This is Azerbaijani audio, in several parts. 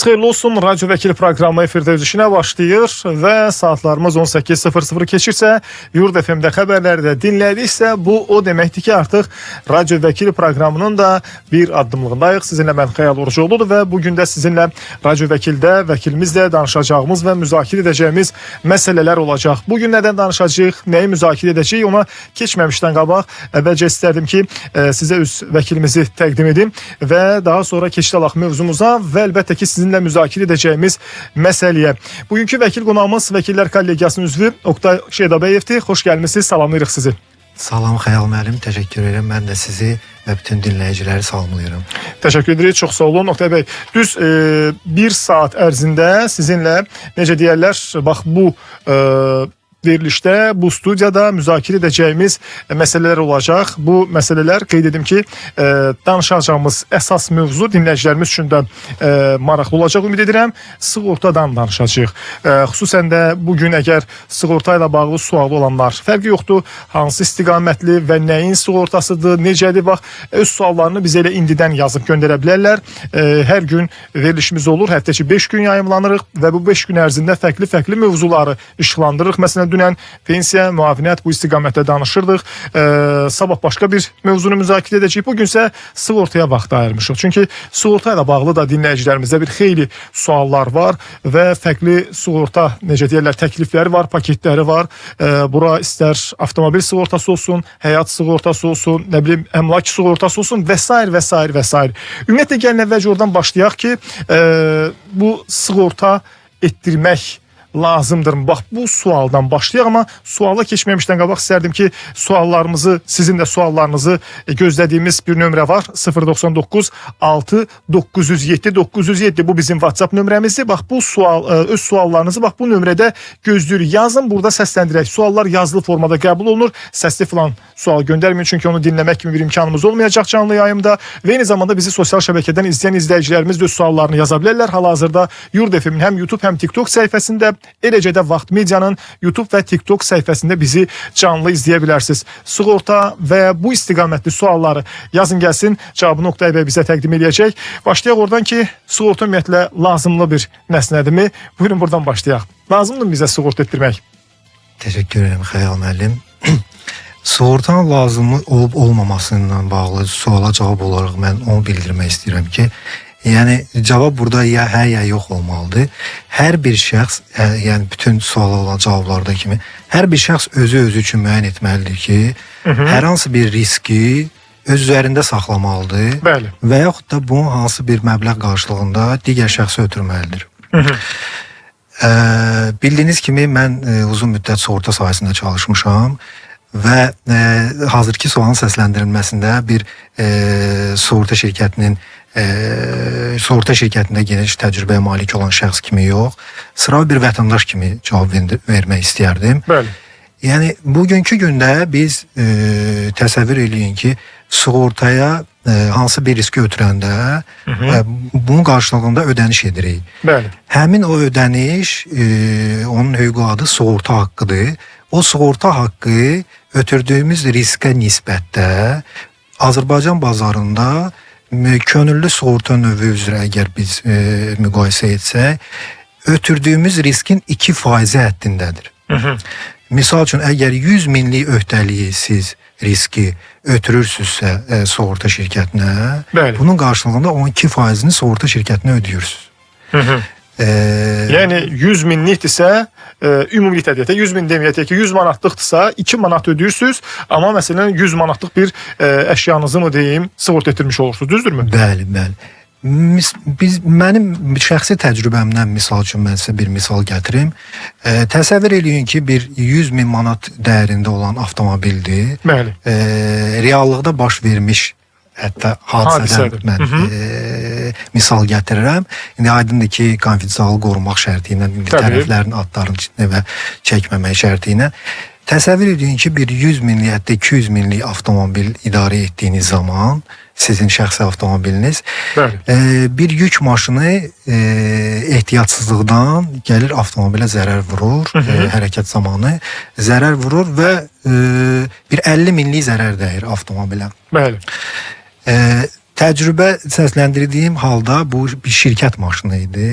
Xeyirli olsun, Radyo Vəkili proqramı efirdə öz işinə başlayır və saatlarımız 18:00 keçirsə, Yurd FM-də xəbərləri də dinlədiksə, bu o deməkdir ki, artıq Radyo Vəkili proqramının da bir addımlığındayıq. Sizinlə mən Xəyal Orucoğludur və bugün də sizinlə Radyo Vəkildə vəkilimizlə danışacağımız və müzakirə edəcəyimiz məsələlər olacaq. Bugün nədən danışacağıq, nəyi müzakirə edəcəyik, ona keçməmişdən qabaq əvvəlcə istərdim ki, sizə öz vəkilimizi təqdim edim və daha sonra keçid alaq mövzumuza və əlbəttə ki, sizinlə müzakirə edəcəyimiz məsələyə. Bugünkü vəkil qonağımız Vəkillər Kollegiyasının üzvü Oqtay Şehdabəyevdir. Xoş gəlmisiniz, salamlayırıq sizi. Salam Xəyal müəllim, təşəkkür edirəm. Mən də sizi və bütün dinləyiciləri salamlayıram. Təşəkkür edirik, çox sağ olun Oqtay bəy. Düz bir saat ərzində sizinlə necə deyərlər, bax bu verilişdə, bu studiyada müzakirə edəcəyimiz məsələlər olacaq. Bu məsələlər, qeyd edim ki, danışacağımız əsas mövzu dinləyicilərimiz üçün də maraqlı olacaq, ümid edirəm. Sığortadan danışacağıq. Xüsusən də bugün əgər sığorta ilə bağlı sualı olanlar, fərqi yoxdur, hansı istiqamətli və nəyin sığortasıdır, necədir, bax, öz suallarını bizə elə indidən yazıb göndərə bilərlər. Hər gün verilişimiz olur, həftəçi 5 gün yayımlanırıq və bu 5 gün ərzində fərqli mövzuları işıqlandırırıq. Məsələn, dünən pensiya, müavinət bu istiqamətdə danışırdıq. Sabah başqa bir mövzunu müzakirə edəcəyik. Bugünsə sığortaya vaxt ayırmışıq. Çünki sığorta ilə bağlı da dinləyicilərimizdə bir xeyli suallar var və fərqli sığorta, necə deyirlər, təklifləri var, paketləri var. Bura istər avtomobil sığortası olsun, həyat sığortası olsun, nə bilim, əmlak sığortası olsun və s. Ümumiyyətlə, gəlin əvvəlcə oradan başlayaq ki, bu sığorta etdirmək lazımdır. Bax, bu sualdan başlayaq, amma suala keçməmişdən qabaq istərdim ki, suallarımızı, sizin də suallarınızı gözlədiyimiz bir nömrə var. 099 6 907 907 bu bizim WhatsApp nömrəmizdir. Bax, bu sual, öz suallarınızı bax bu nömrədə gözləyirik. Yazın, burada səsləndirək. Suallar yazılı formada qəbul olunur. Səsli falan sual göndərməyin, çünki onu dinləmək kimi bir imkanımız olmayacaq canlı yayımda. Və eyni zamanda bizi sosial şəbəkədən izləyən izləyicilərimiz də öz suallarını yaza bilərlər. Hal-hazırda Yurd FM-in həm YouTube, həm TikTok səhifəsində, eləcə də Vaxt Medianın YouTube və TikTok səhifəsində bizi canlı izləyə bilərsiniz. Sığorta və bu istiqamətli sualları yazın gəlsin, cavabını Oqtay bəy bizə təqdim edəcək. Başlayaq oradan ki, sığorta ümumiyyətlə lazımlı bir nəsnədirmi? Buyurun buradan başlayaq. Lazımdır bizə sığorta etdirmək? Təşəkkür edirəm Xəyal müəllim. Sığortanın lazımlı olub olmamasından bağlı suala cavab olaraq mən onu bildirmək istəyirəm ki, yəni cavab burada ya hə ya yox olmalıdır. Hər bir şəxs, yəni bütün suala olan cavablarda kimi, hər bir şəxs özü üçün müəyyən etməlidir ki, hər hansı bir riski öz üzərində saxlamalıdır. Bəli. Və yaxud da bunun hansı bir məbləğ qarşılığında digər şəxsə ötürməlidir. Bildiyiniz kimi mən uzun müddət sığorta sahəsində çalışmışam və hazırki sualın səsləndirilməsində bir sığorta şirkətində geniş təcrübəyə malik olan şəxs kimi yox, sıravi bir vətəndaş kimi cavab vermək istəyərdim. Bəli. Yəni, bugünkü gündə biz təsəvvür eləyin ki, sığortaya hansı bir riski ötürəndə bunun qarşılığında ödəniş edirik. Bəli. Həmin o ödəniş, onun hüquqi adı sığorta haqqıdır. O sığorta haqqı ötürdüyümüz riskə nisbətdə Azərbaycan bazarında könüllü sığorta növü üzrə əgər biz müqayisə etsək, ötürdüyümüz riskin 2% həddindədir. Misal üçün, əgər 100 minlik öhdəliyi siz riski ötürürsünüzsə sığorta şirkətinə, bəli, bunun qarşılığında 12%-ni sığorta şirkətinə ödəyirsiniz. Yəni 100 minlikdirsə, ümumilikdə deyək, 100 min deməyək ki, 100 manatlıqdırsa 2 manat ödəyirsiniz, amma məsələn 100 manatlıq bir əşyanızı mı deyim, sığorta etdirmiş olursunuz, düzdürmü? Bəli, bəli. Mənim şəxsi təcrübəmdən misal üçün mən sizə bir misal gətirim. Təsəvvür eləyin ki, bir 100 min manat dəyərində olan avtomobildir. Bəli. Reallıqda baş vermiş hətta hadisədən mən misal gətirirəm. İndi aydındır ki, konfidensial qorumaq şərti ilə, tərəflərin adlarını və çəkməmək şərti ilə. Təsəvvür edin ki, bir 100 minlik, hətta 200 minlik avtomobil idarə etdiyiniz zaman, sizin şəxsi avtomobiliniz, bir yük maşını ehtiyatsızlıqdan gəlir avtomobilə zərər vurur, hərəkət zamanı zərər vurur və bir 50 minlik zərər dəyir avtomobilə. Bəli. təcrübə səsləndirdiyim halda bu bir şirkət maşını idi.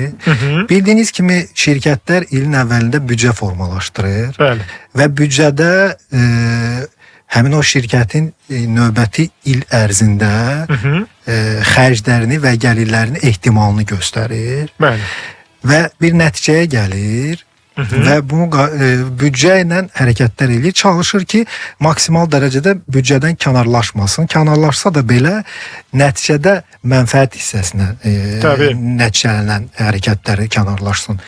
Bildiyiniz kimi şirkətlər ilin əvvəlində büdcə formalaşdırır. Bəli. Və büdcədə həmin o şirkətin növbəti il ərzində xərclərini və gəlirlərini ehtimalını göstərir. Bəli. Və bir nəticəyə gəlir. Və bunu büdcə ilə hərəkətlər eləyir, çalışır ki, maksimal dərəcədə büdcədən kənarlaşmasın. Kənarlaşsa da belə nəticədə mənfəət hissəsinə nəticələnən hərəkətləri kənarlaşsın.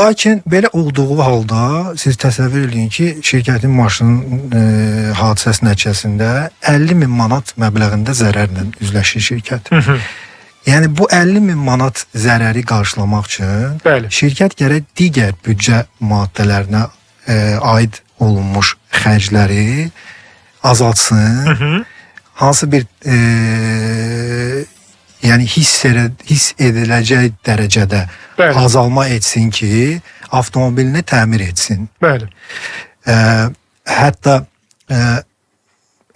Lakin belə olduğu halda siz təsəvvür edin ki, şirkətin maşının hadisəsi nəticəsində 50.000 manat məbləğində zərərlə üzləşir şirkət. Yəni bu 50.000 manat zərəri qarşılamaq üçün şirkət gərək digər büdcə maddələrinə aid olunmuş xərcləri azaltsın. Hansı bir yəni hiss ediləcək dərəcədə azalma etsin ki, avtomobilini təmir etsin. Bəli. Hətta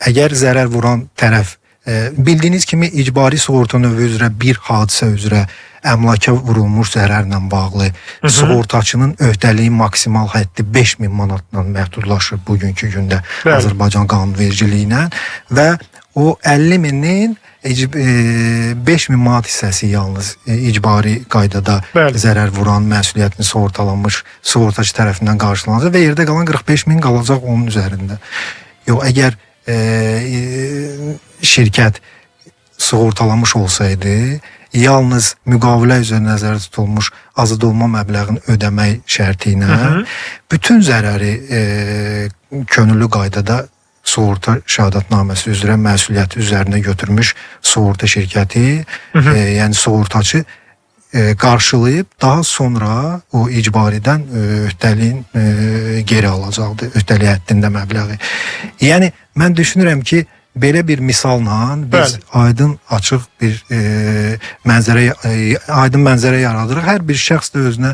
əgər zərər vuran tərəf bildiyiniz kimi icbari sığorta növü üzrə bir hadisə üzrə əmlaka vurulmuş zərərlə bağlı sığortaçının öhdəliyi maksimal həddi 5.000 manatla məhdudlaşır bugünkü gündə Azərbaycan qanunvericiliyi ilə və o 50.000-nin 5.000 manat hissəsi yalnız icbari qaydada zərər vuran məsuliyyətini sığortalanmış sığortaçı tərəfindən qarşılanacaq və yerdə qalan 45.000 qalacaq onun üzərində. Yox, əgər şirkət sığortalamış olsaydı, yalnız müqavilə üzrə nəzərdə tutulmuş azad olma məbləğini ödəmək şərti ilə bütün zərəri könüllü qaydada sığorta şəhadətnaməsi üzrə məsuliyyəti üzərinə götürmüş sığorta şirkəti, yəni sığortaçı qarşılayıb daha sonra o icbaridən öhdəliyin geri alacaqdır, öhdəlik həddində məbləği. Yəni mən düşünürəm ki, belə bir misalla biz aydın, açıq bir aydın mənzərə yaradırıq. Hər bir şəxs də özünə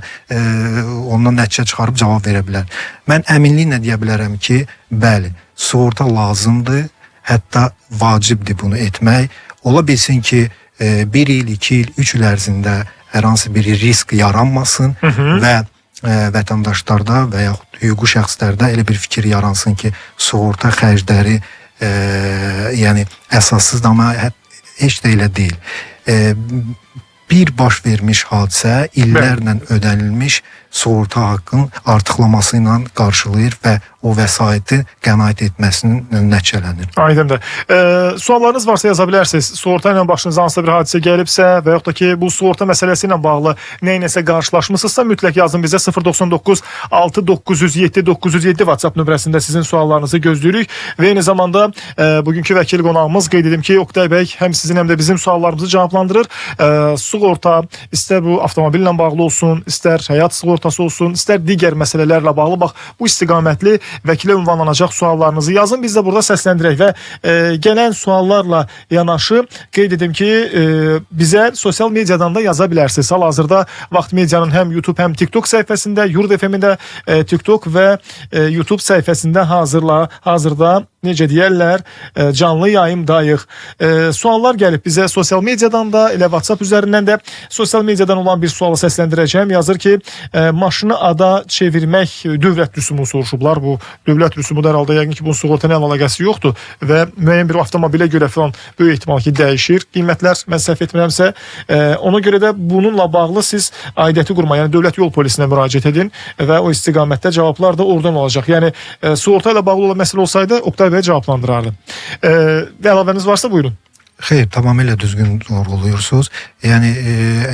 ondan nəticə çıxarıb cavab verə bilər. Mən əminliklə deyə bilərəm ki, bəli, sığorta lazımdır, hətta vacibdir bunu etmək. Ola bilsin ki, 1 il, 2 il, 3 il ərzində hər hansı bir risk yaranmasın və vətəndaşlarda və yaxud hüquqi şəxslərdə elə bir fikir yaransın ki, sığorta xərcləri yəni əsassız, amma heç də elə deyil. Bir baş vermiş hadisə illərlə ödənilmiş sığorta haqqının artıqlaması ilə qarşılayır və o vəsaiti qənaət etməsinin nəticələnir. Aydındır. Suallarınız varsa yaza bilərsiniz. Sığorta ilə başınıza hansısa bir hadisə gəlibsə və yaxud da ki, bu sığorta məsələsi ilə bağlı nəyinəsə qarşılaşmısınızsa mütləq yazın bizə 099 6907 907 WhatsApp nömrəsində sizin suallarınızı gözləyirik və eyni zamanda bugünkü vəkil qonağımız qeyd edim ki, Oktay bəy həm sizin həm də bizim suallarımızı cavablandırır. Sığorta istər bu avtomobillə bağlı olsun, istər həyat sığortası olsun, istər digər məsələlərlə bağlı, bax bu istiqamətli vəkilə ünvanlanacaq suallarınızı yazın, biz də burada səsləndirək və gələn suallarla yanaşı qeyd edim ki, bizə sosial mediadan da yaza bilərsiniz. Hal-hazırda Vaxt Medianın həm YouTube, həm TikTok səhifəsində, Yurd FM-in də TikTok və YouTube səhifəsində hazırda necə deyərlər, canlı yayımdayıq. Suallar gəlib bizə sosial mediadan da, elə WhatsApp üzərindən də sosial mediadan olan bir sualı səsləndirəcəm. Yazır ki, maşını ada çevirmək dövlət rüsumu soruşublar. Bu dövlət rüsumu da herhalde yəqin ki, bunun sığorta ilə əlaqəsi yoxdur və müəyyən bir avtomobilə görə falan böyük ehtimal ki, dəyişir. Qiymətlər mən səhv etmirəmsə, ona görə də bununla bağlı siz aidiyyəti qurma, yəni dövlət yol polisinə müraciət edin və o istiqamətdə cavablar da oradan olacaq. Yəni sığorta ilə bağlı olan məsələ olsaydı Oktay bəy cavablandırardı. Və əlavəniz varsa buyurun. Xeyr, tamamilə düzgün vurğuluyursunuz. Yəni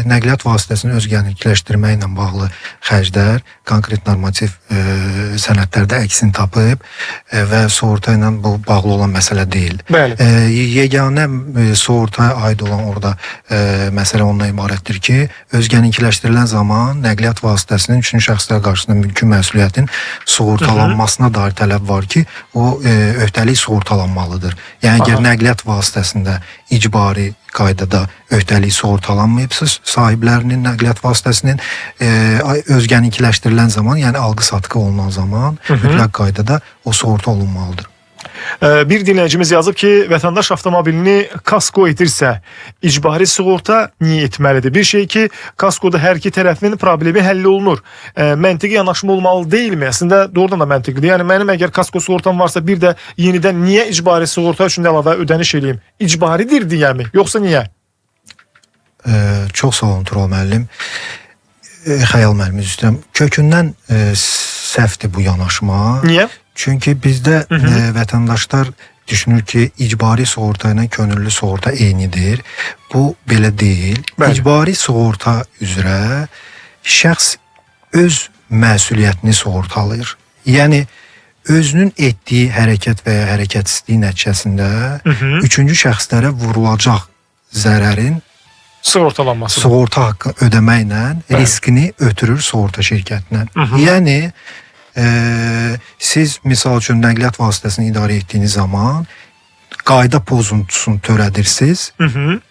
nəqliyyat vasitəsini özgənlikləşdirmə ilə bağlı xərclər konkret normativ sənədlərdə əksini tapıb və sığorta ilə bu bağlı olan məsələ deyil. Yeganə sığortaya aid olan orada məsələ ondan ibarətdir ki, özgənlikləşdirilən zaman nəqliyyat vasitəsinin üçüncü şəxslər qarşısında mülki məsuliyyətin sığortalanmasına dair tələb var ki, o öhdəlik sığortalanmalıdır. Yəni əgər nəqliyyat vasitəsində icbari qaydada öhdəlik sığortalanmayıbsa, sahiblərinin nəqliyyat vasitəsinin özgənlikləşdirilən zaman, yəni alqı-satqı olunan zaman mütləq qaydada o sığorta olunmalıdır. Bir dinləyicimiz yazıb ki, vətəndaş avtomobilini kasko edirsə, icbari sığorta niyə etməlidir? Bir şey ki, kaskoda hər iki tərəfin problemi həll olunur. Məntiqi yanaşma olmalı deyilmi? Əslində doğrudan da məntiqidir. Yəni mənim əgər kasko sığortam varsa, bir də yenidən niyə icbari sığorta üçün əlavə ödəniş eləyim? İcbaridir deyəmi, yoxsa niyə? Çox sağ olun Tural müəllim. Xəyal müəllim üzrəm. Kökündən səhvdir bu yanaşma. Niyə? Çünki bizdə vətəndaşlar düşünür ki, icbari sığorta ilə könüllü sığorta eynidir. Bu belə deyil. Bəli. İcbari sığorta üzrə şəxs öz məsuliyyətini sığortalayır. Yəni özünün etdiyi hərəkət və ya hərəkətsizlik nəticəsində üçüncü şəxslərə vurulacaq zərərin Sığortalanması. sığorta haqqı ödəməklə riskini ötürür sığorta şirkətinə. Yəni siz misal üçün nəqliyyat vasitəsini idarə etdiyiniz zaman qayda pozuntusunu törədirsiniz.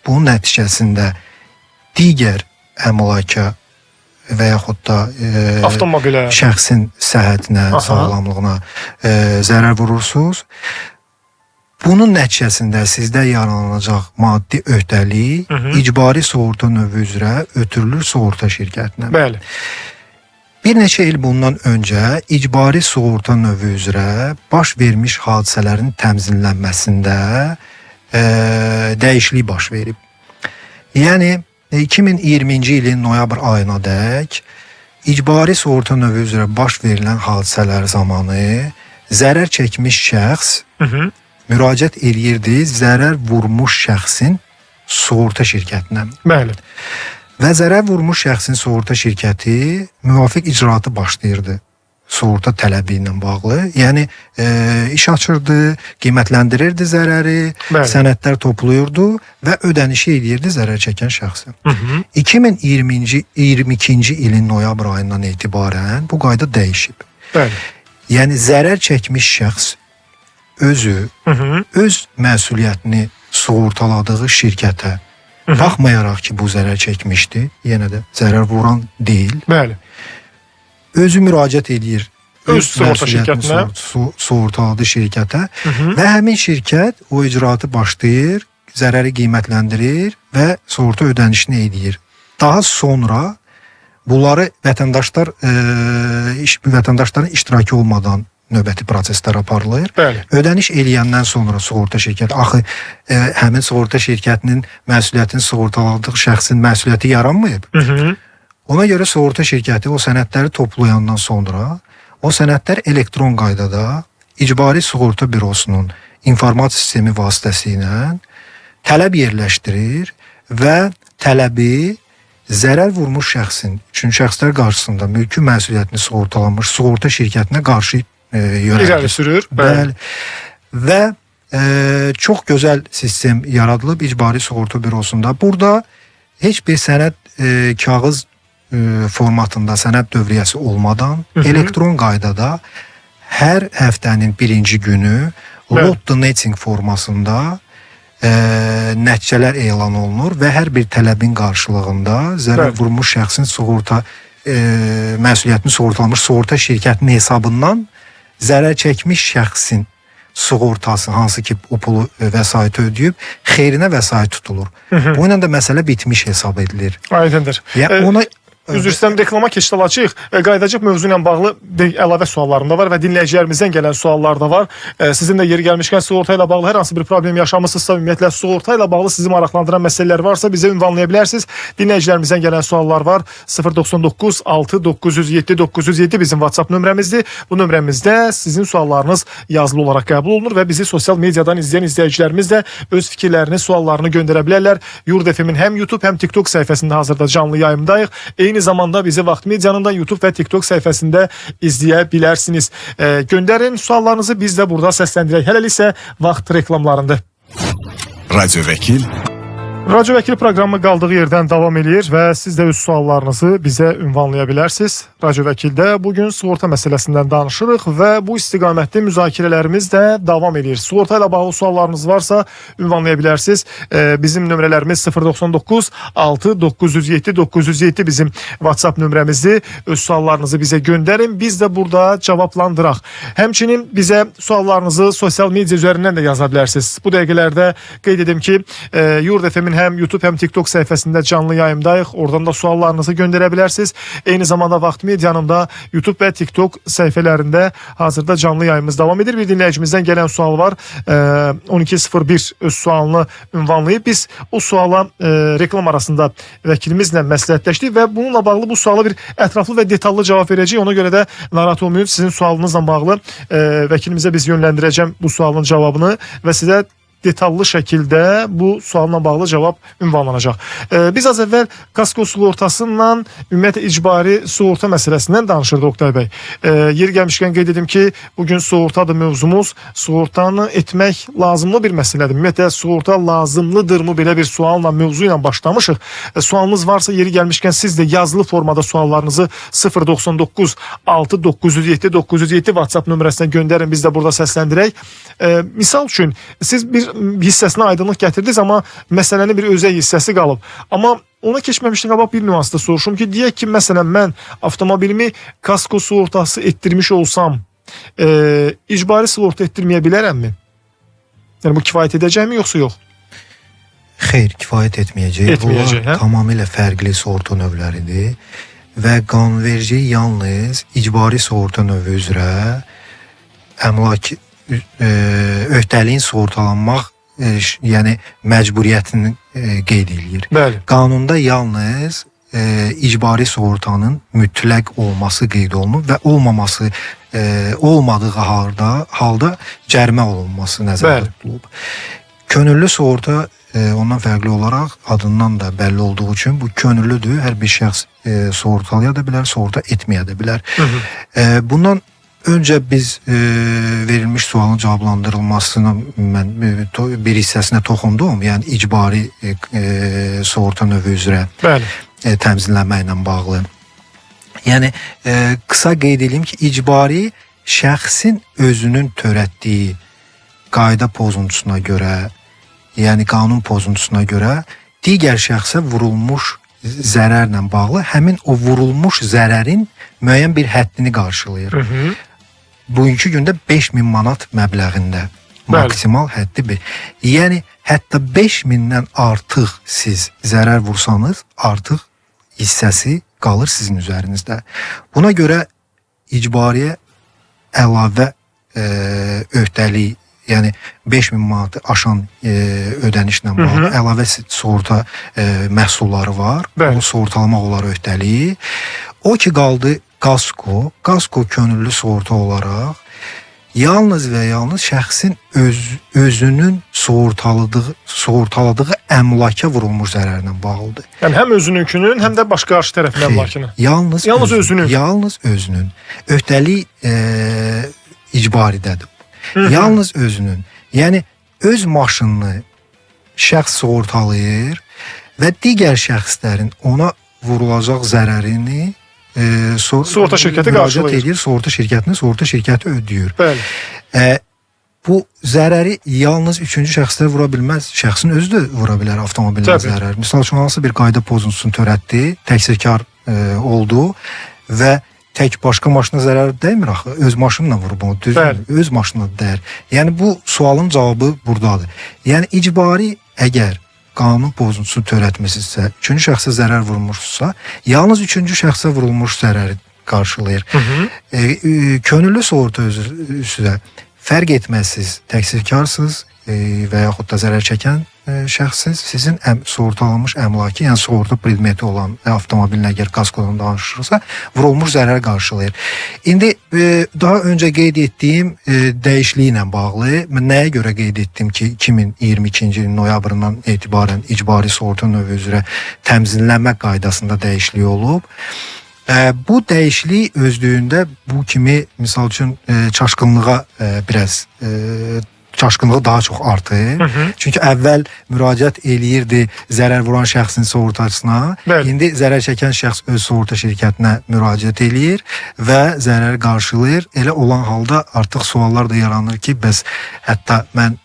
Bunun nəticəsində digər əmlaka və yaxud da Avtomobilə. şəxsin səhhətinə, sağlamlığına zərər vurursunuz. Bunun nəticəsində sizdə yaranacaq maddi öhdəlik icbari sığorta növü üzrə ötürülür sığorta şirkətinə. Bəli. Bir neçə il bundan öncə icbari sığorta növü üzrə baş vermiş hadisələrin təmzinlənməsində dəyişiklik baş verib. Yəni 2020-ci ilin noyabr ayına dək icbari sığorta növü üzrə baş verilən hadisələr zamanı zərər çəkmiş şəxs müraciət eləyirdi zərər vurmuş şəxsin sığorta şirkətinə. Bəli. Və zərər vurmuş şəxsin sığorta şirkəti müvafiq icraatı başlayırdı sığorta tələbi ilə bağlı. Yəni iş açırdı, qiymətləndirirdi zərəri, sənədlər toplayırdı və ödənişi eləyirdi zərər çəkən şəxsə. 2022-ci ilin noyabr ayından etibarən bu qayda dəyişib. Bəli. Yəni zərər çəkmiş şəxs özü öz məsuliyyətini sığortaladığı şirkətə baxmayaraq ki, bu zərər çəkmişdi, yenə də zərər vuran deyil. Bəli. Özü müraciət edir öz sığorta şirkətinə, sığortaladığı şirkətə və həmin şirkət o icraatı başlayır, zərəri qiymətləndirir və sığorta ödənişini edir. Daha sonra bunları vətəndaşların iştirakı olmadan növbəti proseslər aparılır. Bəli. Ödəniş eləyəndən sonra sığorta şirkəti, axı həmin sığorta şirkətinin məsuliyyətini sığortaladığı şəxsin məsuliyyəti yaranmayıb. Ona görə sığorta şirkəti o sənədləri toplayandan sonra o sənədlər elektron qaydada icbari sığorta bürosunun informasiya sistemi vasitəsilə tələb yerləşdirir və tələbi zərər vurmuş şəxsin, üçüncü şəxslər qarşısında mülki məsuliyyətini sığortalanmış sığorta şirkətinə qarşı irəli sürür. Bəli. Və çox gözəl sistem yaradılıb icbari sığorta bürosunda. Burada heç bir sənəd kağız formatında sənəd dövriyyəsi olmadan elektron qaydada hər həftənin birinci günü lot donating formasında nəticələr elan olunur və hər bir tələbin qarşılığında zərər vurmuş şəxsin sığorta məsuliyyətini sığortalanmış sığorta şirkətinin hesabından zərər çəkmiş şəxsin sığortası, hansı ki o pulu vəsaiti ödəyib, xeyrinə vəsait tutulur. Bu ilə də məsələ bitmiş hesab edilir. Aydındır. Yəni ona Üzr istəyirəm, reklama keçid alacağıq. Qayıdacaq mövzu ilə bağlı əlavə suallarım da var və dinləyicilərimizdən gələn suallar da var. Sizin də yeri gəlmişkən sığorta ilə bağlı hər hansı bir problem yaşamısınızsa, ümumiyyətlə sığorta ilə bağlı sizi maraqlandıran məsələlər varsa bizə ünvanlaya bilərsiniz. Dinləyicilərimizdən gələn suallar var. 099 6 907 907 bizim WhatsApp nömrəmizdir. Bu nömrəmizdə sizin suallarınız yazılı olaraq qəbul olunur və bizi sosial mediadan izləyən izləyicilərimiz də öz fikirlərini, suallarını göndərə bilərlər. Yurd FM-in həm YouTube, həm TikTok səhifəsində hazırda canlı yayımdayıq. Eyni zamanda bizi Vaxt Medianın da YouTube və TikTok səhifəsində izləyə bilərsiniz. Göndərin suallarınızı, biz də burada səsləndirək. Hələlik isə vaxt reklamlarında. Radyo Vəkil Radyo Vəkili proqramı qaldığı yerdən davam edir və siz də öz suallarınızı bizə ünvanlaya bilərsiniz. Radyo Vəkildə bugün sığorta məsələsindən danışırıq və bu istiqamətli müzakirələrimiz də davam edir. Sığorta ilə bağlı suallarınız varsa ünvanlaya bilərsiniz. Bizim nömrələrimiz 099 6 907 907 bizim WhatsApp nömrəmizdir. Öz suallarınızı bizə göndərin. Biz də burada cavablandıraq. Həmçinin bizə suallarınızı sosial media üzərindən də yaza bilərsiniz. Bu dəqiqələrdə qeyd edim ki, Yurd FM'in hem YouTube hem TikTok sayfasında canlı yayımdayıq. Oradan da suallarınızı göndərə bilərsiniz. Eyni zamanda Vaxt Media'nın da YouTube və TikTok sayfalarında hazırda canlı yayımımız davam edir. Bir dinləyicimizdən gələn sual var. 1201 öz sualını ünvanlayıb. Biz o suala reklam arasında vəkilimizlə məsləhətləşdik və bununla bağlı bu suala bir ətraflı və detallı cavab verəcəyik. Ona görə də narahat olmayın. Sizin sualınızla bağlı vəkilimizə biz yönləndirəcəm bu sualın cavabını və sizə detallı şəkildə bu sualla bağlı cavab ünvanlanacaq. Biz az əvvəl kasko sığortasıyla ümumiyyətlə icbari sığorta məsələsindən danışırdıq Oktay bəy. Yeri gəlmişkən qeyd edim ki, bugün sığortadır mövzumuz. Sığortanı etmək lazımlı bir məsələdir. Ümumiyyətlə sığorta lazımlıdırmı belə bir sualla, mövzu ilə başlamışıq. Sualınız varsa yeri gəlmişkən siz də yazılı formada suallarınızı 099 6 907 907 WhatsApp nömrəsinə göndərin. Biz də burada səsləndirək. Misal üçün siz bir hissəsinə aydınlıq gətirdiniz, amma məsələnin bir özəl hissəsi qalıb. Amma ona keçməmişdən qabaq bir nüansda soruşum ki, deyək ki, məsələn, mən avtomobilimi kasko sığortası etdirmiş olsam, icbari sığorta etdirməyə bilərəmmi? Yəni bu kifayət edəcəkmi, yoxsa yox? Xeyr, kifayət etməyəcək. Bunlar tamamilə fərqli sığorta növləridir və qanunverici yalnız icbari sığorta növü üzrə əmlak öhdəliyin sığortalanmaq yəni məcburiyyətini qeyd edir. Bəli. Qanunda yalnız icbari sığortanın mütləq olması qeyd olunub və olmaması olmadığı halda cərimə olunması nəzərdə tutulub. Könüllü sığorta ondan fərqli olaraq adından da bəlli olduğu üçün bu könüllüdür. Hər bir şəxs sığortalaya da bilər, sığorta etməyə də bilər. Bundan öncə biz verilmiş sualın cavablandırılmasına mən bir hissəsinə toxundum. Yəni icbari sığorta növü üzrə təmizlənməklə bağlı. Yəni qısa qeyd edeyim ki, icbari şəxsin özünün törətdiyi qayda pozuntusuna görə, yəni qanun pozuntusuna görə digər şəxsə vurulmuş zərərlə bağlı həmin o vurulmuş zərərin müəyyən bir həddini qarşılayır. Bugünkü gündə 5000 manat məbləğində maksimal həddi bir. Yəni hətta 5000-dən artıq siz zərər vursanız, artıq hissəsi qalır sizin üzərinizdə. Buna görə icbariyə əlavə öhdəlik, yəni 5000 manatı aşan ödənişlə bağlı əlavə sığorta məhsulları var. Onu sığortalamaq olar öhdəliyi. O ki qaldı kasko. Kasko könüllü sığorta olaraq yalnız və yalnız şəxsin özünün sığortaladığı əmlaka vurulmuş zərərlə bağlıdır. Yəni həm özününkünün, həm də başqa qarşı tərəfin əmlakını. Yalnız özünün. Yalnız özünün. Öhdəlik icbaridədir. Yalnız özünün. Yəni öz maşınını şəxs sığortalayır və digər şəxslərin ona vurulacaq zərərini sığorta şirkəti qarşılayır. Sığorta şirkəti ödəyir. Bəli. Bu zərəri yalnız üçüncü şəxslər vura bilməz. Şəxsin özü də vura bilər avtomobilin zərəri. Misal üçün hansı bir qayda pozuntusunu törətdi, təqsirkar oldu və tək başqa maşına zərər dəymir axı. Öz maşınla vurub onu. Öz maşınla dəyər. Yəni bu sualın cavabı buradadır. Yəni icbari əgər qanun pozuntusunu törətməsinizsə, üçüncü şəxsə zərər vurmuşsa, yalnız üçüncü şəxsə vurulmuş zərəri qarşılayır. Könüllü sığorta üzrə fərq etməzsiniz, təqsirkarsınız və yaxud da zərər çəkən şəxsiz, sizin sığortalanmış əmlaki, yəni sığorta predmeti olan avtomobilin əgər kaskodan danışırsa, vurulmuş zərər qarşılayır. İndi daha öncə qeyd etdiyim dəyişikliklə bağlı, nəyə görə qeyd etdim ki, 2022-ci ilin noyabrından etibarən icbari sığorta növü üzrə təmizlənmə qaydasında dəyişiklik olub. Bu dəyişiklik özlüyündə bu kimi, misal üçün, çaşqınlığa biraz çaşqınlığı daha çox artır. Çünki əvvəl müraciət eləyirdi zərər vuran şəxsin sığortaçısına. Bəli. İndi zərər çəkən şəxs öz sığorta şirkətinə müraciət eləyir və zərəri qarşılayır. Elə olan halda artıq suallar da yaranır ki, bəs hətta mən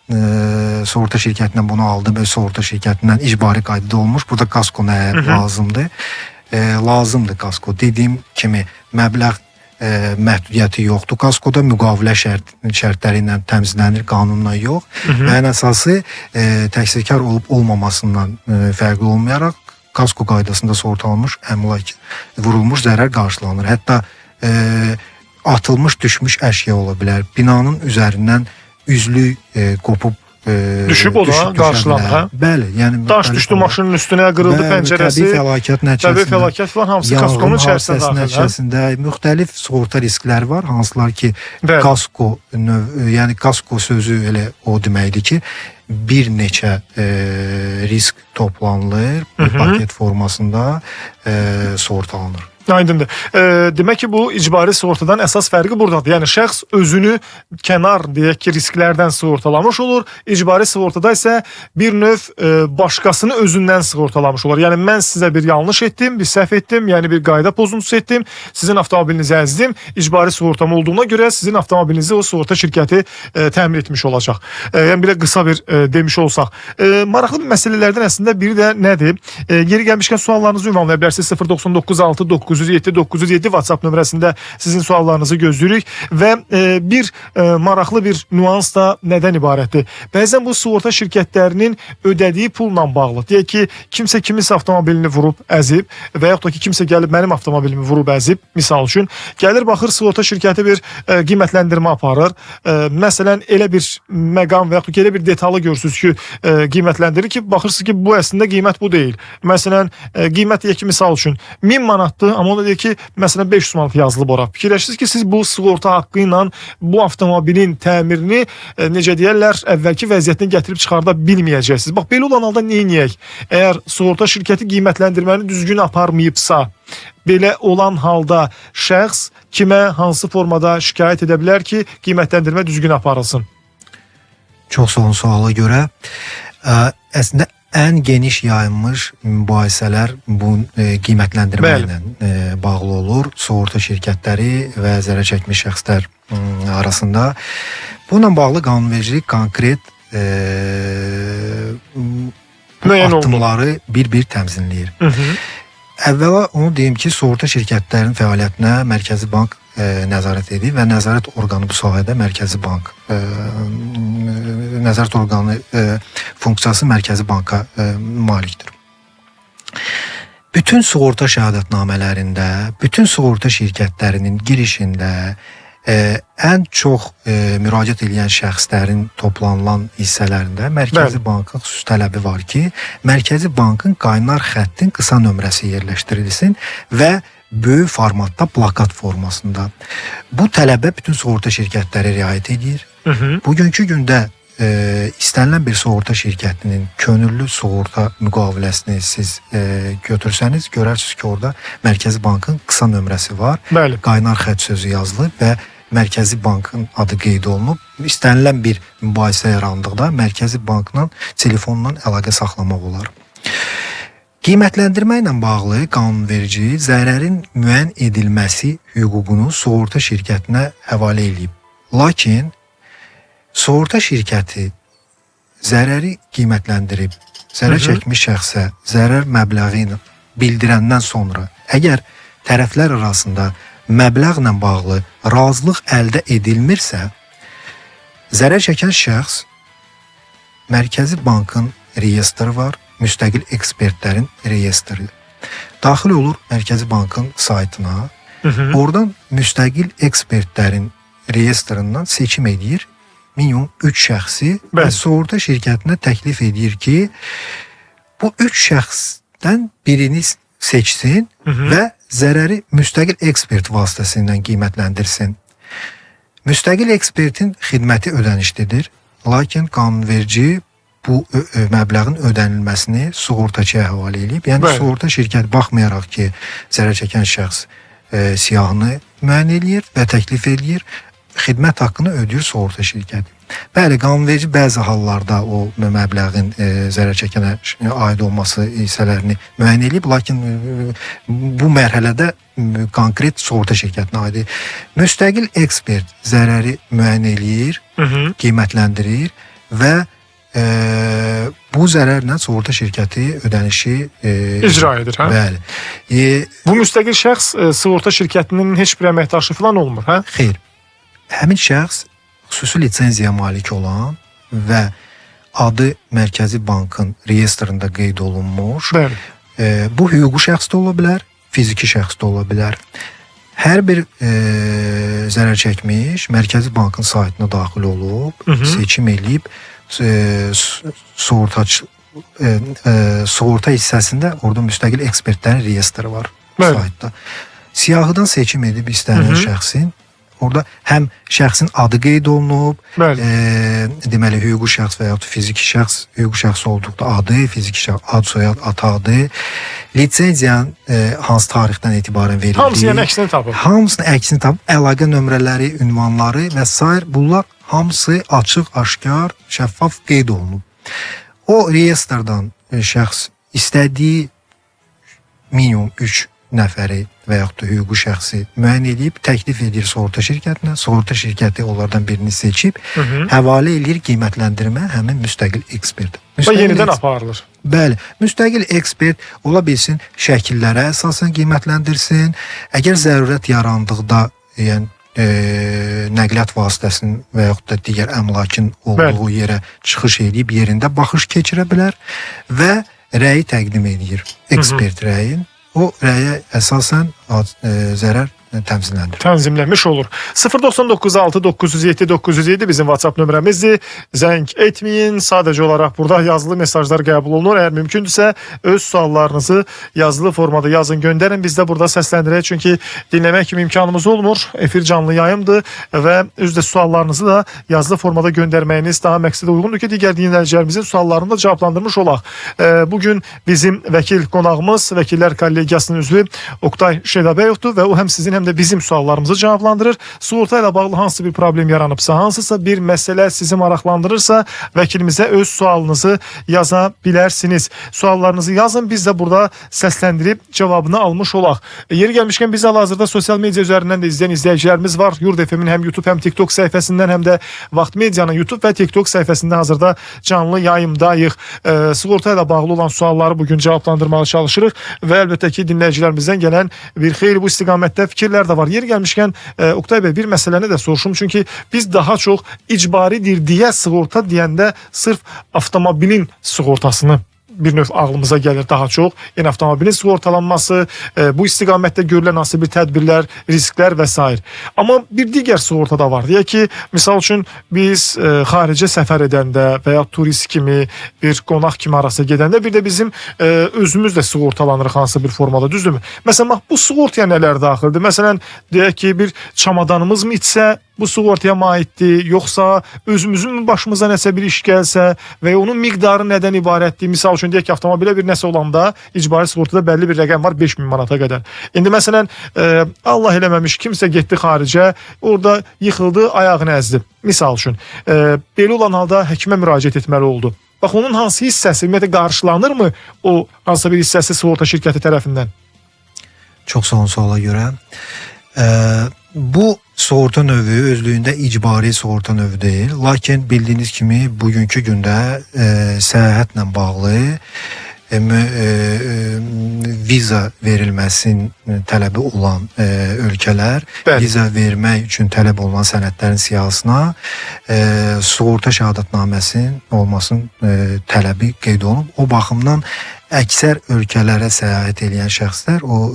sığorta şirkətindən bunu aldım, öz sığorta şirkətindən icbari qaydada olmuş. Burada kasko nəyə lazımdır? Lazımdır kasko. Dediyim kimi məbləğ məhdudiyyəti yoxdur. Kaskoda müqavilə şərtləri ilə təmizlənir, qanunla yox. Və ən əsası təqsirkar olub olmamasından fərqli olmayaraq kasko qaydasında sığortalanmış əmlak vurulmuş zərər qarşılanır. Hətta atılmış, düşmüş əşya ola bilər. Binanın üzərindən üzlük qopub düşüb o da qarşılanır, hə? Bəli, yəni daş düşdü maşının üstünə, qırıldı pəncərəsi. Təbii fəlakət nəticəsində. Təbii fəlakət falan hamısı kaskonun içərisində daxil. Nəticəsində müxtəlif sığorta riskləri var, hansılar ki, Bəli. kasko yəni kasko sözü elə o deməkdir ki, bir neçə risk toplanılır, bir paket formasında sığortalanır. Aydındır. Demək ki, bu icbari sığortadan əsas fərqi buradadır. Yəni şəxs özünü kənar deyək ki, risklərdən sığortalamış olur. İcbari sığortada isə bir növ başqasını özündən sığortalamış olur. Yəni mən sizə bir yanlış etdim, bir səhv etdim, yəni bir qayda pozuntusu etdim. Sizin avtomobilinizi əzdim. İcbari sığortam olduğuna görə sizin avtomobilinizi o sığorta şirkəti təmin etmiş olacaq. Yəni belə qısa bir demiş olsaq. Maraqlı bir məsələlərdən əslində biri də nədir? Yeri gəlmişkən suallarınızı ünvanlaya bilərsiniz. 0996 907 WhatsApp nömrəsində sizin suallarınızı gözləyirik və bir maraqlı bir nüans da nədən ibarətdir? Bəzən bu sığorta şirkətlərinin ödədiyi pulla bağlı. Deyək ki, kimsə kimisə avtomobilini vurub, əzib və yaxud da ki, kimsə gəlib mənim avtomobilimi vurub, əzib, misal üçün. Gəlir, baxır, sığorta şirkəti bir qiymətləndirmə aparır. Məsələn, elə bir məqam və yaxud da ki, elə bir detalı görürsünüz ki, qiymətləndirir ki, baxırsınız ki, bu əslində qiymət bu deyil. Məsələn, qiymət deyək ki, misal üçün 1000 manatdır, amma o da deyir ki, məsələn 500 manat yazılıb ora. Fikirləşirsiniz ki, siz bu sığorta haqqı ilə bu avtomobilin təmirini, necə deyərlər, əvvəlki vəziyyətini gətirib çıxarda bilməyəcəksiniz. Bax, belə olan halda neyniyək? Əgər sığorta şirkəti qiymətləndirməni düzgün aparmayıbsa, belə olan halda şəxs kimə, hansı formada şikayət edə bilər ki, qiymətləndirmə düzgün aparılsın? Çox sağ olun suala görə. Əslində ən geniş yayılmış mübahisələr bu qiymətləndirmə ilə bağlı olur. Sığorta şirkətləri və zərər çəkmiş şəxslər arasında. Bununla bağlı qanunvericilik konkret addımları bir-bir təmzinləyir. Əvvəla onu deyim ki, sığorta şirkətlərinin fəaliyyətinə Mərkəzi Bank nəzarət edir və nəzarət orqanı bu sahədə Mərkəzi Bank. Nəzarət orqanı funksiyası Mərkəzi Banka malikdir. Bütün sığorta şəhadətnamələrində, bütün sığorta şirkətlərinin girişində ən çox müraciət edən şəxslərin toplanılan hissələrində Mərkəzi Bankın xüsusi tələbi var ki, Mərkəzi Bankın qaynar xəttin qısa nömrəsi yerləşdirilsin və böyük formatda plakat formasında. Bu tələbə bütün sığorta şirkətləri riayət edir. Bugünkü gündə istənilən bir sığorta şirkətinin könüllü sığorta müqaviləsini siz götürsəniz, görərsiniz ki, orada Mərkəzi Bankın qısa nömrəsi var. Bəli. Qaynar xətt sözü yazılıb və Mərkəzi Bankın adı qeyd olunub. İstənilən bir mübahisə yarandıqda Mərkəzi Bankla telefonla əlaqə saxlamaq olar. Qiymətləndirmə ilə bağlı qanunverici zərərin müəyyən edilməsi hüququnu sığorta şirkətinə həvalə edib. Lakin sığorta şirkəti zərəri qiymətləndirib, zərər çəkmiş şəxsə zərər məbləğini bildirəndən sonra, əgər tərəflər arasında məbləğlə bağlı razılıq əldə edilmirsə, zərər çəkən şəxs Mərkəzi Bankın reyestri var, müstəqil ekspertlərin reyestri. Daxil olur Mərkəzi Bankın saytına, oradan müstəqil ekspertlərin reyestrindən seçim edir, minimum 3 şəxsi və sığorta şirkətinə təklif edir ki, bu 3 şəxsdən birini seçsin və zərəri müstəqil ekspert vasitəsilə qiymətləndirsin. Müstəqil ekspertin xidməti ödənişlidir, lakin qanunverici bu məbləğin ödənilməsini sığortaçıya həvalə edib. Yəni sığorta şirkəti baxmayaraq ki, zərər çəkən şəxs siyahını müəyyən edir və təklif edir, xidmət haqqını ödəyir sığorta şirkəti. Bəli, qanunverici bəzi hallarda o məbləğin zərər çəkənə aid olması hissələrini müəyyən edib, lakin bu mərhələdə konkret sığorta şirkətinə aid. Müstəqil ekspert zərəri müəyyən eləyir, qiymətləndirir və bu zərərlə sığorta şirkəti ödənişi icra edir, hə? Bəli. Bu müstəqil şəxs sığorta şirkətinin heç bir əməkdaşı falan olmur, hə? Xeyr. Həmin şəxs xüsusi lisenziyaya malik olan və adı Mərkəzi Bankın reyestrində qeyd olunmuş. Bəli. Bu hüquqi şəxs də ola bilər, fiziki şəxs də ola bilər. Hər bir zərər çəkmiş Mərkəzi Bankın saytına daxil olub, seçim eləyib, sığorta hissəsində orada müstəqil ekspertlərin reyestri var saytda. Siyahıdan seçim edib istənilən şəxsin, orada həm şəxsin adı qeyd olunub, deməli hüquqi şəxs və ya fiziki şəxs, hüquqi şəxs olduqda adı, fiziki şəxs ad, soyad, ata adı, lisenziyanın hansı tarixdən etibarən verildiyi, Hamısının əksini tapıb. Hamısının əksini tapıb, əlaqə nömrələri, ünvanları və s. bunlar hamısı açıq, aşkar, şəffaf qeyd olunub. O reyestrdən şəxs istədiyi minimum 3 nəfəri və yaxud da hüquqi şəxsi müəyyən edib, təklif edir sığorta şirkətinə, sığorta şirkəti onlardan birini seçib, həvalə edir qiymətləndirmə həmin müstəqil ekspert. Və yenidən aparılır. Bəli, müstəqil ekspert ola bilsin şəkillərə əsasən qiymətləndirsin, əgər zərurət yarandıqda, yəni nəqliyyat vasitəsinin və yaxud da digər əmlakın olduğu yerə çıxış edib, yerində baxış keçirə bilər və rəyi təqdim edir, ekspert rəyin. O rəyə əsasən zərər tənzimlənmiş olur. 0996907 bizim WhatsApp nömrəmizdir. Zəng etməyin. Sadəcə olaraq burada yazılı mesajlar qəbul olunur. Əgər mümkündürsə öz suallarınızı yazılı formada yazın, göndərin. Biz də burada səsləndirək. Çünki dinləmək kimi imkanımız olmur. Efir canlı yayımdır və özdə suallarınızı da yazılı formada göndərməyiniz daha məqsədə uyğundur ki, digər dinləyicilərimizin suallarını da cavablandırmış olaq. Bugün bizim vəkil qonağımız, Vəkillər Kollegiyasının üzvü Oqtay Şedabəyovdur və o həm sizin həm də bizim suallarımızı cavablandırır. Sığorta ilə bağlı hansı bir problem yaranıbsa, hansısa bir məsələ sizi maraqlandırırsa, vəkilimizə öz sualınızı yaza bilərsiniz. Suallarınızı yazın, biz də burada səsləndirib cavabını almış olaq. Yeri gəlmişkən biz hal-hazırda sosial media üzərindən də izləyən izləyicilərimiz var. Yurd FM-in həm YouTube, həm TikTok səhifəsindən, həm də Vaxt Medianın YouTube və TikTok səhifəsində hazırda canlı yayımdayıq. Sığorta ilə bağlı olan sualları bugün cavablandırmağa çalışırıq və əlbəttə ki, dinləyicilərimizdən gələn bir xeyli bu istiqamətdə fikirlər də var. Yeri gəlmişkən Oqtay bəy, bir məsələni də soruşum. Çünki biz daha çox icbaridir deyə sığorta deyəndə sırf avtomobilin sığortasını bir növ ağlımıza gəlir daha çox. Yəni avtomobilin sığortalanması, bu istiqamətdə görülən hansı bir tədbirlər, risklər və s. Amma bir digər sığorta da var. Deyək ki, misal üçün biz xaricə səfər edəndə və ya turist kimi, bir qonaq kimi arası gedəndə bir də bizim özümüz də sığortalanırıq hansı bir formada, düzdürmü? Məsələn, bu sığortaya nələr daxildir? Məsələn, deyək ki, bir çamadanımız mı itsə, bu sığortaya aiddir, yoxsa özümüzün başımıza nəsə bir iş gəlsə və ya onun miqdarı nədən ibarətdir? Misal üçün deyək ki, avtomobilə bir nəsə olanda icbari sığortada bəlli bir rəqəm var, 5000 manata qədər. İndi məsələn, Allah eləməmiş kimsə getdi xaricə, orada yıxıldı, ayağını əzdi. Misal üçün, belə olan halda həkimə müraciət etməli oldu. Bax, onun hansı hissəsi ümumiyyətlə qarşılanırmı o hansı bir hissəsi sığorta şirkəti tərəfindən? Çox sağ olun suala görə. Bu sığorta növü özlüyündə icbari sığorta növü deyil. Lakin bildiyiniz kimi bugünkü gündə səyahətlə bağlı viza verilməsinin tələbi olan ölkələr viza vermək üçün tələb olunan sənədlərin siyahısına sığorta şəhadətnaməsinin olmasının tələbi qeyd olunub. O baxımdan əksər ölkələrə səyahət edən şəxslər o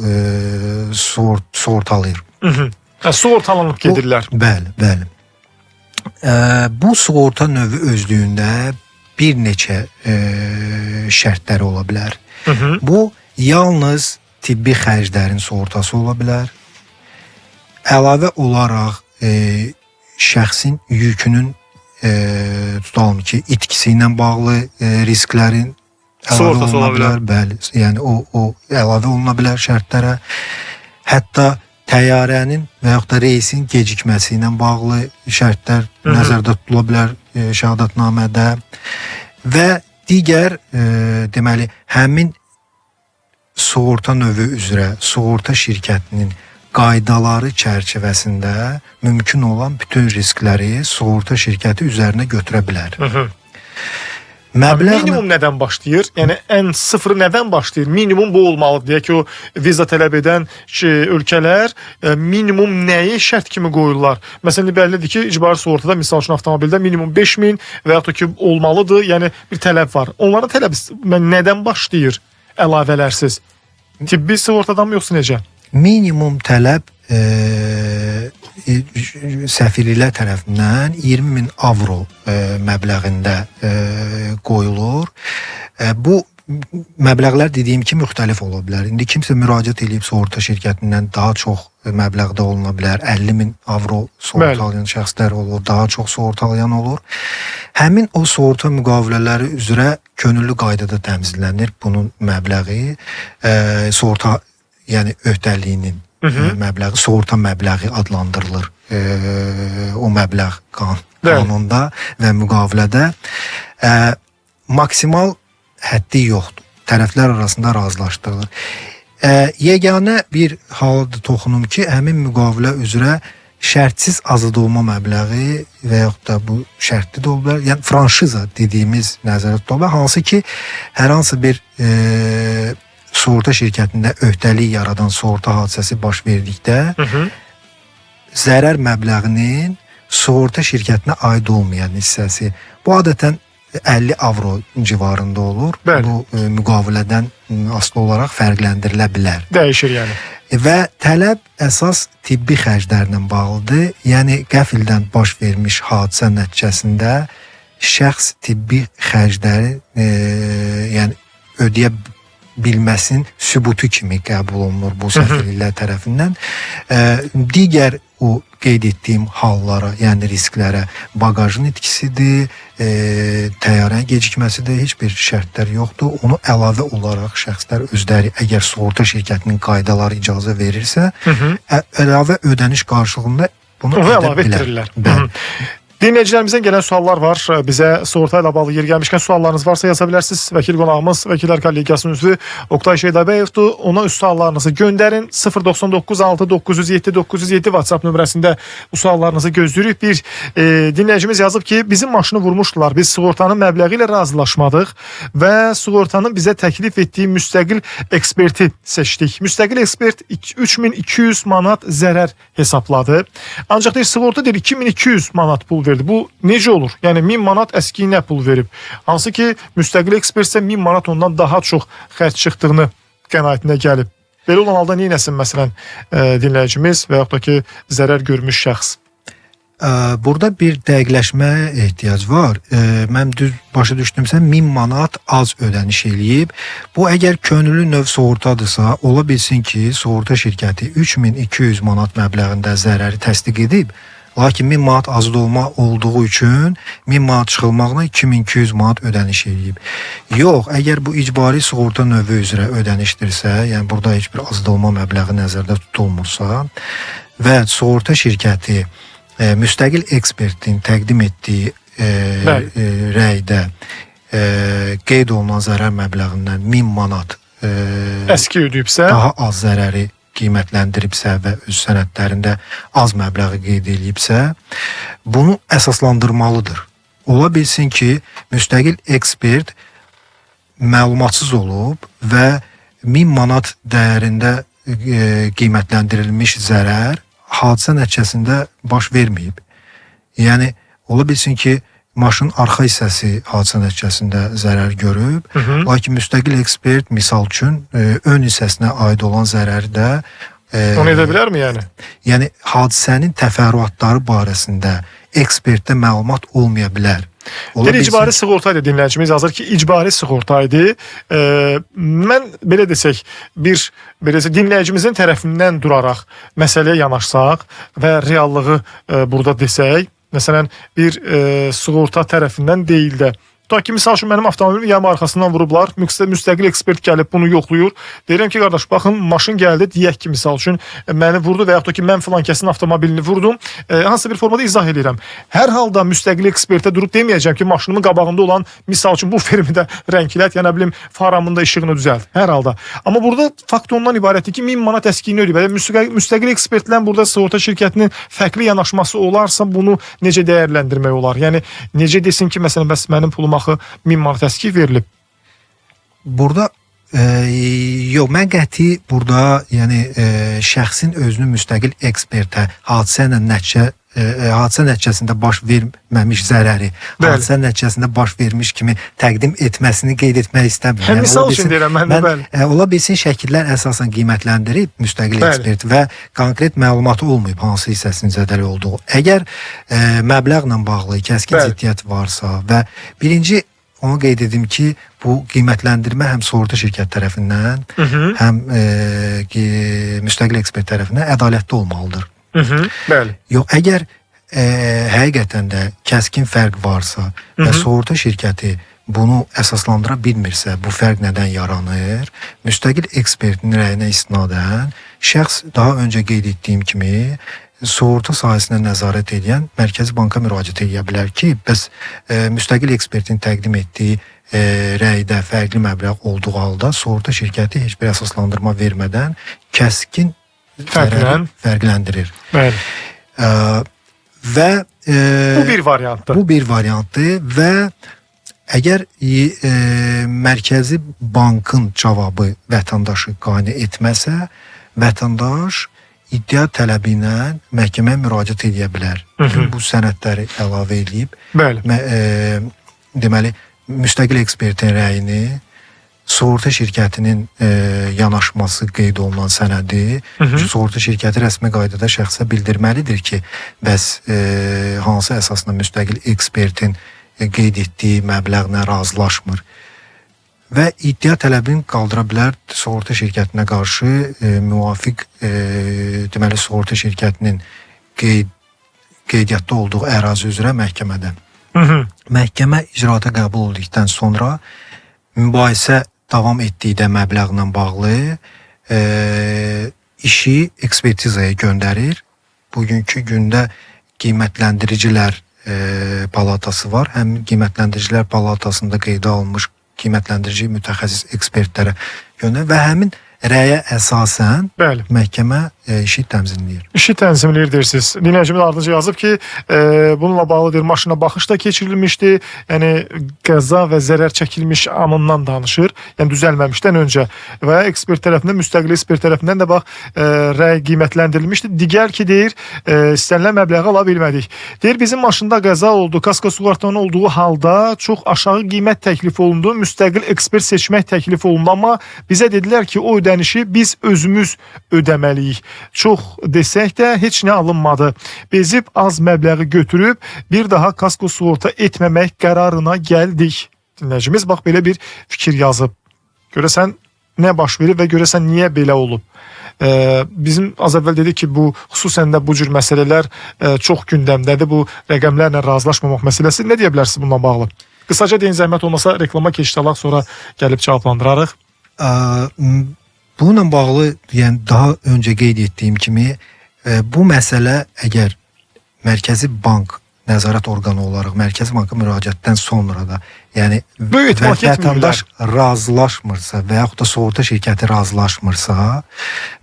sığortalayır. Sığortalanıb gedirlər. Bəli, bəli. Bu sığorta növü özlüyündə bir neçə şərtləri ola bilər. Bu, yalnız tibbi xərclərin sığortası ola bilər. Əlavə olaraq şəxsin yükünün tutalım ki, itkisi ilə bağlı risklərin əlavə oluna bilər. Bəli, yəni o əlavə oluna bilər şərtlərə. Hətta təyyarənin və yaxud da reysin gecikməsi ilə bağlı şərtlər nəzərdə tutula bilər şəhadətnamədə və digər deməli həmin sığorta növü üzrə sığorta şirkətinin qaydaları çərçivəsində mümkün olan bütün riskləri sığorta şirkəti üzərinə götürə bilər. Məbləğ minimum nədən başlayır? Yəni ən sıfırı nədən başlayır? Minimum bu olmalıdır. Deyək ki, o viza tələb edən ölkələr minimum nəyi şərt kimi qoyurlar? Məsələn, bəllidir ki, icbari sığortada misal üçün avtomobildə minimum 5000 və yaxud da ki, olmalıdır. Yəni bir tələb var. Onların tələbi nədən başlayır əlavələrsiz? Tibbi sığortadan mı yoxsa necə? Minimum tələb səfirliklər tərəfindən 20.000 avro məbləğində qoyulur. Bu məbləğlər dediyim ki, müxtəlif ola bilər. İndi kimsə müraciət edib sığorta şirkətindən daha çox məbləğdə oluna bilər. 50.000 avro sığortalayan şəxslər olur, daha çox sığortalayan olur. Həmin o sığorta müqavilələri üzrə könüllü qaydada təmizlənir bunun məbləği. Sığorta, yəni öhdəliyinin məbləği, sığorta məbləği adlandırılır o məbləğ qanunda və müqavilədə. Maksimal həddi yoxdur. Tərəflər arasında razılaşdırılır. Yeganə bir halda toxunum ki, həmin müqavilə üzrə şərtsiz azadolma məbləği və yaxud da bu şərtli də ola bilər. Yəni franşiza dediyimiz nəzərdə tutula bilər. Hansı ki, hər hansı bir sığorta şirkətində öhdəlik yaradan sığorta hadisəsi baş verdikdə zərər məbləğinin sığorta şirkətinə aid olmayan hissəsi bu adətən 50 avro civarında olur. Bəli. Bu müqavilədən asılı olaraq fərqləndirilə bilər. Dəyişir yəni. Və tələb əsas tibbi xərclərlə bağlıdır. Yəni qəfildən baş vermiş hadisə nəticəsində şəxs tibbi xərcləri yəni ödəyə bilməsin sübutu kimi qəbul olunur bu səfirliklər tərəfindən. Digər o qeyd etdiyim hallara, yəni risklərə bagajın itkisidir, təyyarənin gecikməsidir, heç bir şərtlər yoxdur. Onu əlavə olaraq şəxslər özləri, əgər sığorta şirkətinin qaydaları icazə verirsə, əlavə ödəniş qarşılığında bunu edə bilər. Dinləyicilərimizdən gələn suallar var. Bizə sığorta ilə bağlı yer gəlmişkən suallarınız varsa yaza bilərsiniz. Vəkil qonağımız, Vəkillər Kollegiyasının üzvü Oqtay Şeydabəyevdir. Ona öz suallarınızı göndərin. 099 6 907 907 WhatsApp nömrəsində bu suallarınızı gözləyirik. Bir dinləyicimiz yazıb ki, bizim maşını vurmuşdular. Biz sığortanın məbləği ilə razılaşmadıq və sığortanın bizə təklif etdiyi müstəqil eksperti seçdik. Müstəqil ekspert 3200 manat zərər hesabladı. Ancaq sığorta deyir 2200 manat pul verdi. Bu necə olur? Yəni 1000 manat əskiyinə pul verib. Hansı ki, müstəqil ekspert isə 1000 manat ondan daha çox xərc çıxdığını qənaətinə gəlib. Belə olan halda neynəsin məsələn dinləyicimiz və yaxud da ki, zərər görmüş şəxs? Burada bir dəqiqləşməyə ehtiyac var. Mən düz başa düşdümsə 1000 manat az ödəniş eləyib. Bu əgər könüllü növ sığortadırsa, ola bilsin ki, sığorta şirkəti 3200 manat məbləğində zərəri təsdiq edib. Lakin 1000 manat azadolma olduğu üçün 1000 manat çıxılmaqla 2200 manat ödəniş eləyib. Yox, əgər bu icbari sığorta növü üzrə ödənişdirsə, yəni burada heç bir azadolma məbləği nəzərdə tutulmursa və sığorta şirkəti müstəqil ekspertin təqdim etdiyi rəydə qeyd olunan zərər məbləğindən 1000 manat əski ödəyibsə, daha az zərəri qiymətləndiribsə və öz sənədlərində az məbləği qeyd edibsə, bunu əsaslandırmalıdır. Ola bilsin ki, müstəqil ekspert məlumatsız olub və 1000 manat dəyərində qiymətləndirilmiş zərər hadisə nəticəsində baş verməyib. Yəni, ola bilsin ki, maşın arxa hissəsi hadisə nəticəsində zərər görüb, lakin müstəqil ekspert misal üçün ön hissəsinə aid olan zərəri də onu edə bilərmi yəni? Yəni hadisənin təfərrüatları barəsində ekspertdə məlumat olmaya bilər. İcbari sığorta idi dinləyicimiz yazır ki, icbari sığorta idi. Mən belə desək, dinləyicimizin tərəfindən duraraq məsələyə yanaşsaq və reallığı burada desək, məsələn, bir sığorta tərəfindən deyil də Tutaq ki, misal üçün mənim avtomobilim yarım arxasından vurublar. Müstəqil ekspert gəlib bunu yoxlayır. Deyirəm ki, qardaş, baxın, maşın gəldi, deyək ki, misal üçün məni vurdu və yaxud da ki, mən filan kəsin avtomobilini vurdum. Hansısa bir formada izah edirəm. Hər halda müstəqil ekspertə durub deməyəcəm ki, maşınımın qabağında olan, misal üçün, bu fermidə rənglət, yəni bilim, faramında işığını düzəlt. Hər halda. Amma burada fakt ondan ibarətdir ki, 1000 manat əskiyini ödəyib. Müstəqil ekspertlərin burada sığorta şirkətinin fərqli yanaşması olarsa, bunu necə dəyərləndirmək olar? Yəni, necə desin ki, məsələn, bəs mənim pulum axı 1000 manat əskiy verilib? Burada yox, mən qəti burada yəni şəxsin özünü müstəqil ekspertə hadisə nəticəsində baş verməmiş zərəri, hadisə nəticəsində baş vermiş kimi təqdim etməsini qeyd etmək istəmirəm. Yəni, misal üçün deyirəm mən də, bəli. Ola bilsin şəkillər əsasən qiymətləndirib müstəqil ekspert və konkret məlumatı olmayıb hansı hissəsinin zədəli olduğu. Əgər məbləğlə bağlı kəskin ziddiyyət varsa və birinci onu qeyd edim ki, bu qiymətləndirmə həm sığorta şirkət tərəfindən, həm müstəqil ekspert tərəfindən ədalətli olmalıdır. Bəli. Yox, əgər həqiqətən də kəskin fərq varsa və sığorta şirkəti bunu əsaslandıra bilmirsə, bu fərq nədən yaranır? Müstəqil ekspertin rəyinə istinadən şəxs daha öncə qeyd etdiyim kimi sığorta sahəsinə nəzarət edən Mərkəzi Banka müraciət edə bilər ki, bəs müstəqil ekspertin təqdim etdiyi rəydə fərqli məbləğ olduğu halda sığorta şirkəti heç bir əsaslandırma vermədən kəskin fərqləndirir. Bəli. Və bu bir variantdır. Bu bir variantdır və əgər Mərkəzi Bankın cavabı vətəndaşı qane etməsə, vətəndaş iddia tələbi ilə məhkəməyə müraciət edə bilər. Bu sənədləri əlavə edib, deməli, müstəqil ekspertin rəyini, sığorta şirkətinin yanaşması qeyd olunan sənədi, sığorta şirkəti rəsmi qaydada şəxsə bildirməlidir ki, bəs hansı əsasında müstəqil ekspertin qeyd etdiyi məbləğlə razılaşmır. Və iddia tələbini qaldıra bilər sığorta şirkətinə qarşı müvafiq deməli sığorta şirkətinin qeydiyyatda olduğu ərazi üzrə məhkəmədə. Məhkəmə icraata qəbul olduqdan sonra mübahisə davam etdikdə məbləğlə bağlı işi ekspertizaya göndərir. Bugünkü gündə qiymətləndiricilər palatası var. Həm qiymətləndiricilər palatasında qeydə alınmış qiymətləndirici mütəxəssis ekspertlərə göndərir və həmin rəyə əsasən məhkəmə işi tənzimləyir. İşi tənzimləyir deyirsiniz. Dinləyicimiz ardınca yazıb ki, bununla bağlı bir maşına baxış da keçirilmişdi. Yəni qəza və zərər çəkilmiş anından danışır. Yəni düzəlməmişdən öncə və ekspert tərəfindən, müstəqil ekspert tərəfindən də bax rəy qiymətləndirilmişdi. Digər ki deyir, istənilən məbləği ala bilmədik. Deyir, bizim maşında qəza oldu, kasko sığortanın olduğu halda çox aşağı qiymət təklif olundu, müstəqil ekspert seçmək təklif olundu, amma bizə dedilər ki, o ödənişi biz özümüz ödəməliyik. Çox desək də heç nə alınmadı. Bezib az məbləği götürüb bir daha kasko sığorta etməmək qərarına gəldik. Dinləyicimiz bax belə bir fikir yazıb. Görəsən nə baş verir və görəsən niyə belə olub? Bizim az əvvəl dedik ki, bu xüsusən də bu cür məsələlər çox gündəmdədir. Bu rəqəmlərlə razılaşmamaq məsələsi. Nə deyə bilərsiniz bununla bağlı? Qısaca deyin, zəhmət olmasa reklama keçdələk, sonra gəlib cavablandırarıq. Bununla bağlı, yəni daha öncə qeyd etdiyim kimi, bu məsələ əgər Mərkəzi Bank nəzarət orqanı olaraq Mərkəzi Banka müraciətdən sonra da, yəni vətəndaş razılaşmırsa və yaxud da sığorta şirkəti razılaşmırsa,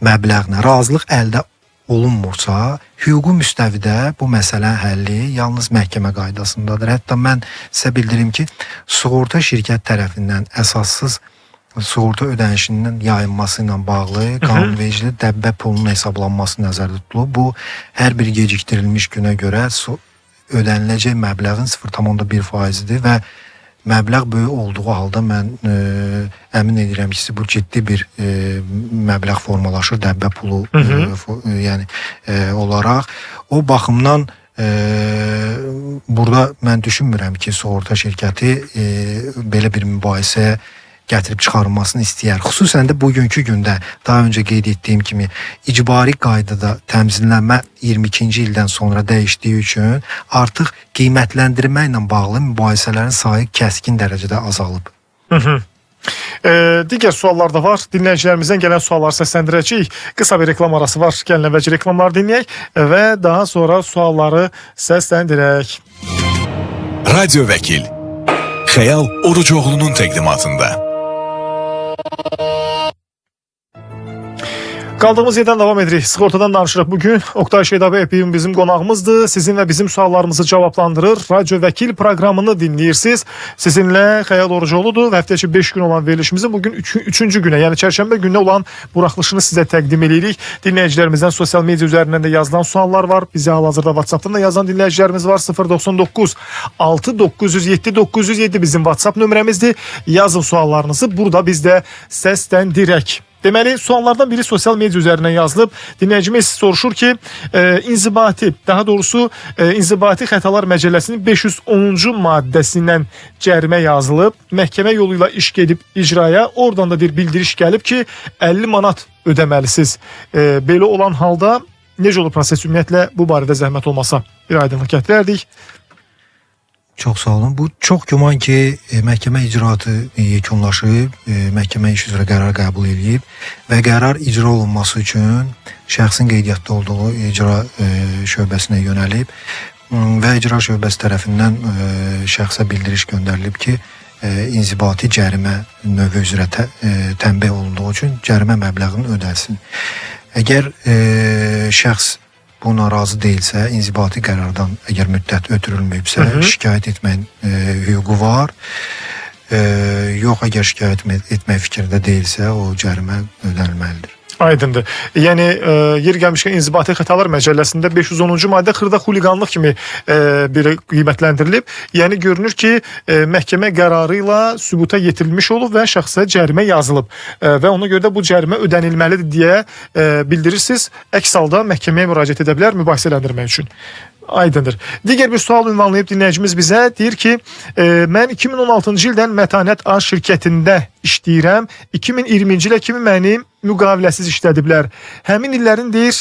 məbləğlə razılıq əldə olunmursa, hüquqi müstəvidə bu məsələnin həlli yalnız məhkəmə qaydasındadır. Hətta mən sizə bildirim ki, sığorta şirkət tərəfindən əsassız sığorta ödənişinin yayınması ilə bağlı qanunvericilikdə dəbbə pulunun hesablanması nəzərdə tutulub. Bu, hər bir gecikdirilmiş günə görə ödəniləcək məbləğin 0,1%-dir və məbləğ böyük olduğu halda mən əmin edirəm ki, bu ciddi bir məbləğ formalaşır, dəbbə pulu yəni olaraq. O baxımdan burada mən düşünmürəm ki, sığorta şirkəti belə bir mübahisəyə gətirib çıxarılmasını istəyər. Xüsusən də bugünkü gündə daha öncə qeyd etdiyim kimi icbari qaydada təmizlənmə 22-ci ildən sonra dəyişdiyi üçün artıq qiymətləndirmə ilə bağlı mübahisələrin sayı kəskin dərəcədə azalıb. Digər suallar da var. Dinləyicilərimizdən gələn sualları səsləndirəcəyik. Qısa bir reklam arası var. Gəlin əvvəlcə reklamları dinləyək və daha sonra sualları səsləndirək. Radyo Vəkil Xəyal Orucoğlu'nun təqdimatında. Kaldığımız yerden devam edirik. Sığortadan danışırıq bugün. Oktay Şeydabəyev bizim qonağımızdır. Sizin ve bizim suallarımızı cevaplandırır. Radyo Vəkil programını dinleyirsiniz. Sizinle Xəyal Orucoğlu'dur ve həftəçi 5 gün olan verilişimizin bugün 3. güne, yani çərşənbə gününe olan buraxılışını size təqdim edirik. Dinləyicilərimizdən sosial media üzerinden de yazılan suallar var. Bize hal-hazırda WhatsApp'tan da yazan dinləyicilərimiz var. 099 6907 907 bizim WhatsApp nömrəmizdir. Yazın suallarınızı, burada biz də səsləndirək. Deməli, suallardan biri sosyal medya üzerinden yazılıb. Dinləyicimiz soruşur ki, inzibati, daha doğrusu İnzibati Xətalar Məcəlləsinin 510-cu maddəsindən cərimə yazılıb. Məhkəmə yoluyla iş gedib icraya, oradan da bir bildiriş gəlib ki, 50 manat ödəməlisiniz. Belə olan halda necə olur proses? Ümumiyyətlə bu barədə zəhmət olmasa bir aydınlıq gətirərdik. Çox sağ olun. Bu çox güman ki, məhkəmə icraatı yekunlaşıb, məhkəmə iş üzrə qərar qəbul edib və qərar icra olunması üçün şəxsin qeydiyyatda olduğu icra şöbəsinə yönəlib və icra şöbəsi tərəfindən şəxsə bildiriş göndərilib ki, inzibati cərimə növü üzrə tənbih olunduğu üçün cərimə məbləğini ödəsin. Əgər şəxs bu narazı deyilsə, inzibati qərardan əgər müddət ötürülməyibsə, şikayət etməyin hüququ var. Yox, əgər şikayət etmək fikrində deyilsə, o cərimə ödənilməlidir. Aydındır. Yəni, yer gəlmişkən İnzibati Xətalar Məcəlləsində 510-cu maddə xırda xuliqanlıq kimi bir qiymətləndirilib. Yəni, görünür ki, məhkəmə qərarı ilə sübuta yetirilmiş olub və şəxsə cərimə yazılıb. Və ona görə də bu cərimə ödənilməlidir deyə bildirirsiniz. Əks halda məhkəməyə müraciət edə bilər mübahisələndirmək üçün. Aydındır. Digər bir sual ünvanlayıb dinləyicimiz bizə. Deyir ki, mən 2016-cı ildən Mətanət A şirkətində işləyirəm. 2020-ci ilə kimi məni müqaviləsiz işlədiblər. Həmin illərin deyir,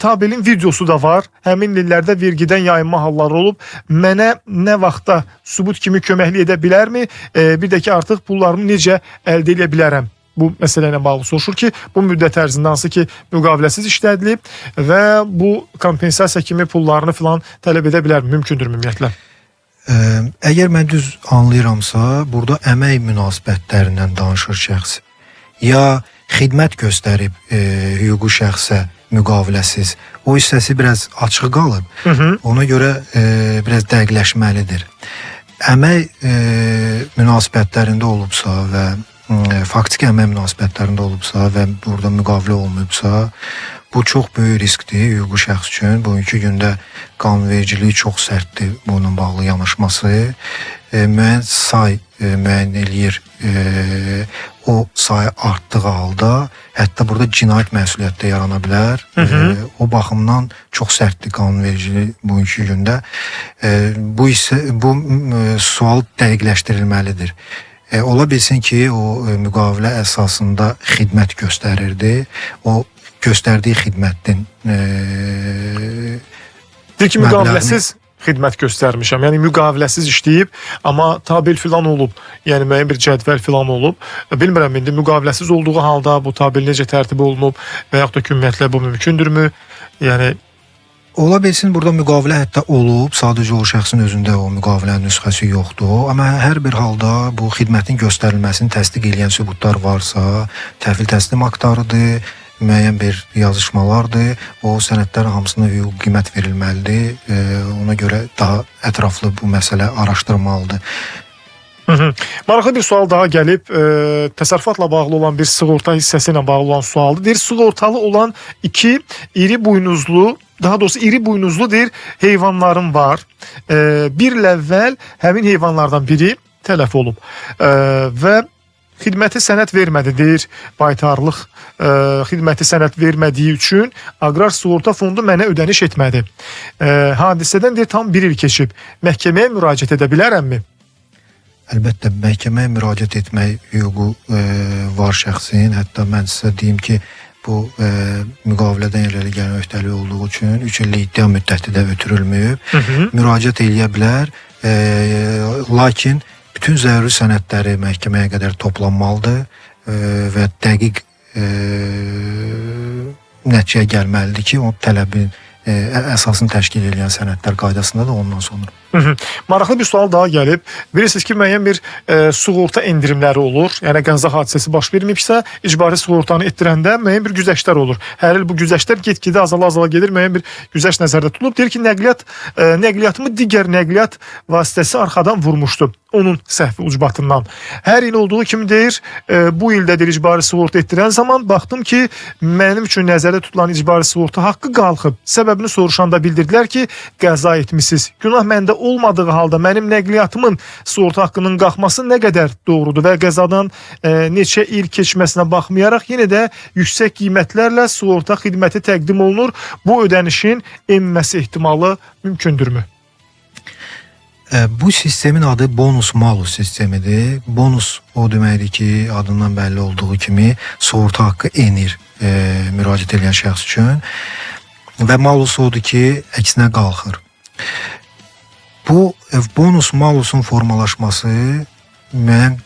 tabelin videosu da var. Həmin illərdə vergidən yayınma halları olub. Mənə nə vaxtda sübut kimi köməkli edə bilərmi? Bir də ki, artıq pullarımı necə əldə edə bilərəm? Bu məsələ ilə bağlı soruşur ki, bu müddət ərzində hansı ki müqaviləsiz işlədilib və bu kompensasiya kimi pullarını filan tələb edə bilər, mümkündür ümumiyyətlə? Əgər mən düz anlayıramsa, burada əmək münasibətlərindən danışır şəxs. Ya xidmət göstərib hüququ şəxsə müqaviləsiz, o hissəsi biraz açıq qalıb, ona görə biraz dəqiqləşməlidir. Əmək münasibətlərində olubsa və faktiki əmək münasibətlərində olubsa və burada müqavilə olmayıbsa, bu çox böyük riskdir hüquqi şəxs üçün. Bugünkü gündə qanunvericiliyi çox sərtdir bununla bağlı yanaşması. Müəyyən say müəyyən eləyir, o sayı artdığı halda hətta burada cinayət məsuliyyəti də yarana bilər. O baxımdan çox sərtdir qanunvericiliyi bugünkü gündə. Bu sual dəqiqləşdirilməlidir. Ola bilsin ki, o müqavilə əsasında xidmət göstərirdi. O göstərdiyi xidmətin deyir ki, müqaviləsiz xidmət göstərmişəm. Yəni müqaviləsiz işləyib, amma tabel filan olub. Yəni müəyyən bir cədvəl filan olub. Bilmirəm, indi müqaviləsiz olduğu halda bu tabel necə tərtib olunub və yaxud da ümumiyyətlə bu mümkündürmü? Yəni ola bilsin burada müqavilə hətta olub, sadəcə o şəxsin özündə o müqavilənin nüsxəsi yoxdur. Amma hər bir halda bu xidmətin göstərilməsini təsdiq edən sübutlar varsa, təhvil təslim aktarıdır, müəyyən bir yazışmalardır. O sənədlərin hamısına hüquqi qiymət verilməlidir. Ona görə daha ətraflı bu məsələ araşdırılmalıdır. Maraqlı bir sual daha gəlib. Təsərrüfatla bağlı olan bir sığorta hissəsi ilə bağlı olan sualdır. Deyir, sığortalı olan iki iri buynuzlu, daha doğrusu iri buynuzlu deyir, heyvanlarım var. Bir il əvvəl həmin heyvanlardan biri tələf olub və xidməti sənəd vermədi, deyir, baytarlıq xidməti sənəd vermədiyi üçün Aqrar Sığorta Fondu mənə ödəniş etmədi. Hadisədən deyir, tam bir il keçib. Məhkəməyə müraciət edə bilərəmmi? əlbəttə məhkəməyə müraciət etmək hüququ var şəxsin. Hətta mən sizə deyim ki, bu müqavilədən irəli gələn öhdəlik olduğu üçün 3 illik iddia müddəti də ötürülməyib. Müraciət eləyə bilər. Lakin bütün zəruri sənədləri məhkəməyə qədər toplanmalıdır və dəqiq nəticəyə gəlməlidir ki, o tələbin əsasını təşkil edən sənədlər qaydasında da ondan sonra. Maraqlı bir sual daha gəlib. Bilirsiniz ki, müəyyən bir sığorta endirimləri olur. Yəni qəza hadisəsi baş verməyibsə, icbari sığortanı etdirəndə müəyyən bir güzəştlər olur. Hər il bu güzəştlər get-gedə azala gedir, müəyyən bir güzəşt nəzərdə tutulub. Deyir ki, nəqliyyatımı digər nəqliyyat vasitəsi arxadan vurmuşdu. Onun səhvi ucbatından. Hər il olduğu kimi deyir, bu ildə deyir icbari sığorta etdirən zaman baxdım ki, mənim üçün nəzərdə tutulan icbari sığorta haqqı qalxıb. Səbəbini soruşanda bildirdilər ki, qəza etmisiniz. Günah məndə olmadığı halda mənim nəqliyyatımın sığorta haqqının qalxması nə qədər doğrudur və qəzadan neçə il keçməsinə baxmayaraq yenə də yüksək qiymətlərlə sığorta xidməti təqdim olunur. Bu ödənişin enməsi ehtimalı mümkündürmü? Bu sistemin adı bonus-malus sistemidir. Bonus o deməkdir ki, adından bəlli olduğu kimi sığorta haqqı enir müraciət edən şəxs üçün və malus odur ki, əksinə qalxır. Bu bonus-malusun formalaşması müəyyən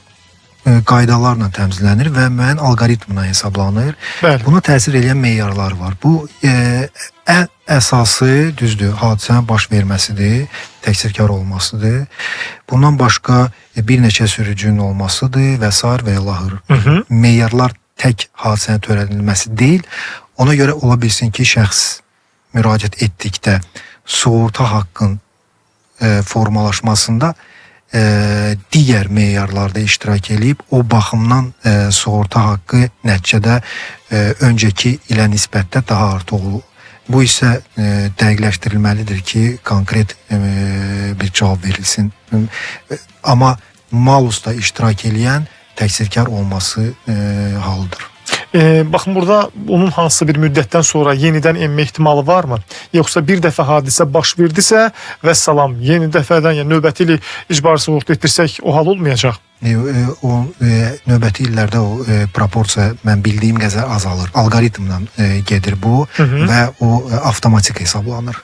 qaydalarla təmizlənir və müəyyən alqoritmla hesablanır. Bəli. Buna təsir edən meyarlar var. Bu ən əsası düzdür, hadisənin baş verməsidir, təqsirkar olmasıdır. Bundan başqa bir neçə sürücünün olmasıdır və sair və ilahır. Meyarlar tək hadisənin törədilməsi deyil. Ona görə ola bilsin ki, şəxs müraciət etdikdə sığorta haqqın formalaşmasında digər meyarlarda iştirak edib, o baxımdan sığorta haqqı nəticədə öncəki ilə nisbətdə daha artıq olur. Bu isə dəqiqləşdirilməlidir ki, konkret bir cavab verilsin. Amma malusda iştirak edən təqsirkar olması halıdır. Baxın, burada onun hansı bir müddətdən sonra yenidən enmə ehtimalı varmı? Yoxsa bir dəfə hadisə baş verdisə və salam, yeni dəfədən, yəni növbəti ili icbari sığorta etdirsək o hal olmayacaq? Növbəti illərdə o proporsiya mən bildiyim qədər azalır. Alqoritmla gedir bu və o avtomatik hesablanır.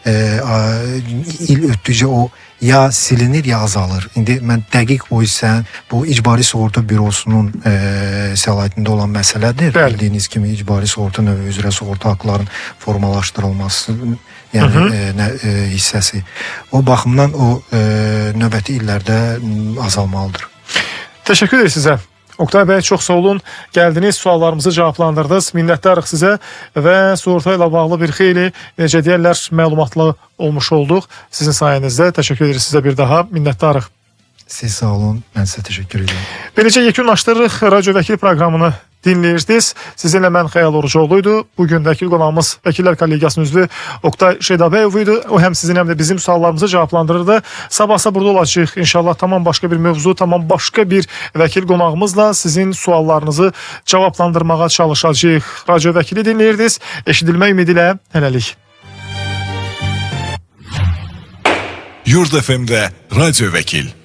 İl ötdükcə o ya silinir ya azalır. İndi mən dəqiq o isə bu icbari sığorta bürosunun səlahiyyətində olan məsələdir. Bəli. Bildiyiniz kimi icbari sığorta növü üzrə sığorta haqların formalaşdırılması, yəni hissəsi. O baxımdan o növbəti illərdə azalmalıdır. Təşəkkür edir sizə. Oktay bəy, çox sağ olun. Gəldiniz, suallarımızı cavablandırdınız. Minnətdarıq sizə və sığorta ilə bağlı bir xeyli, necə deyərlər, məlumatlı olmuş olduq. Sizin sayənizdə təşəkkür edirik sizə bir daha. Minnətdarıq. Siz sağ olun, mən sizə təşəkkür edirəm. Beləcə yekunlaşdırırıq Radio Vəkil proqramını dinləyirsiniz. Sizinlə mən Xəyal Orucoğlu'ydu. Bugün vəkil qonağımız Vəkillər Kollegiyasının üzvü Oktay Şeydabəyov idi. O həm sizin həm də bizim suallarımızı cavablandırırdı. Sabahsa burada olacağıq. İnşallah tamam başqa bir mövzu, tamam başqa bir vəkil qonağımızla sizin suallarınızı cavablandırmağa çalışacağıq. Radio Vəkili dinləyirdiniz. Eşidilmə ümidi ilə hələlik. Yurd FM'de Radyo Vekil.